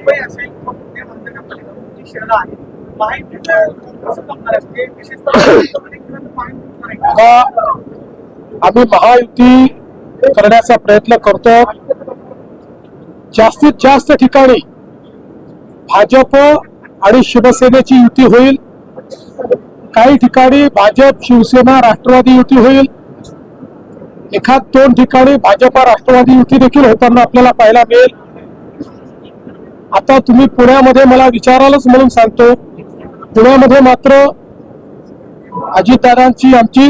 मुंबई असेल किंवा पुणे महानगरपालिका जी शहरं आहेत, महायुतीचं कसं जमणार आहे? आता आम्ही महायुती करण्याचा प्रयत्न करतो. जास्तीत जास्त ठिकाणी भाजप आणि शिवसेनेची युती होईल. काही ठिकाणी भाजप शिवसेना राष्ट्रवादी युती होईल. एखाद दोन ठिकाणी भाजप राष्ट्रवादी युती देखील होताना आपल्याला पाहायला मिळेल. आता तुम्ही पुण्यामध्ये मला विचारालच म्हणून सांगतो, पुण्यामध्ये मात्र अजितदादांची आमची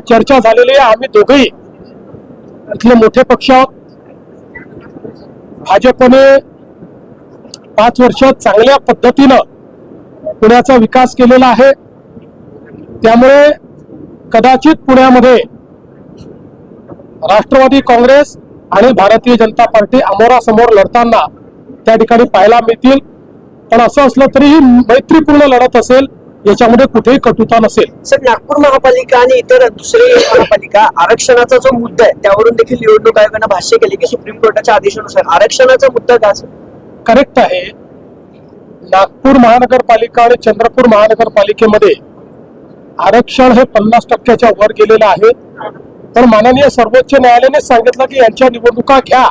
चर्चा झालेली आहे. आम्ही दोघेही इथले मोठे पक्ष आहोत. भाजपने 5 वर्षात चांगल्या पद्धतीनं पुण्याचा विकास केलेला आहे. त्यामुळे कदाचित पुण्यामध्ये राष्ट्रवादी काँग्रेस आणि भारतीय जनता पार्टी अमोरासमोर लढताना त्या ठिकाणी पाहायला मिळतील. पण असं असलं तरीही मैत्रीपूर्ण लढत असेल, याच्यामध्ये कुठेही कटुता नसेल. सर, नागपूर महापालिका आणि इतर दुसरी महापालिका आरक्षणाचा जो मुद्दा आहे त्यावरून देखील निवडणूक आयोगाने भाष्य केले की सुप्रीम कोर्टाच्या आदेशानुसार आरक्षणाचा मुद्दा का असेल? करेक्ट आहे. नागपूर महानगरपालिका आणि चंद्रपूर महानगरपालिकेमध्ये आरक्षण हे 50% वर गेलेलं आहे. पण माननीय सर्वोच्च न्यायालयाने सांगितलं की यांच्या निवडणुका घ्या.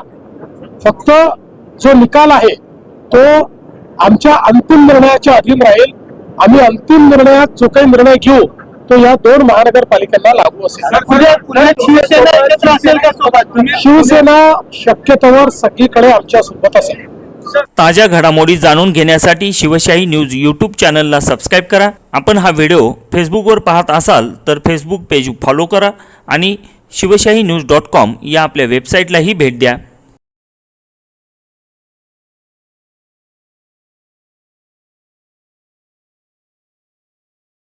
फक्त जो निकाल आहे तो आमच्या अंतिम निर्णयाच्या अधीन राहील. आम्ही अंतिम निर्णयात जो काही निर्णय घेऊ तो या 2 महानगरपालिकांना लागू असेल. शिवसेना शक्यतोवर सगळीकडे आमच्या सोबत असेल. ताज्या घडामोडी जाणून घेण्यासाठी शिवशाही न्यूज यूट्यूब चॅनलला सबस्क्राईब करा. आपण हा व्हिडिओ फेसबुकवर पाहत असाल तर फेसबुक पेज फॉलो करा आणि शिवशाही न्यूज.com या आपल्या वेबसाईटलाही भेट द्या.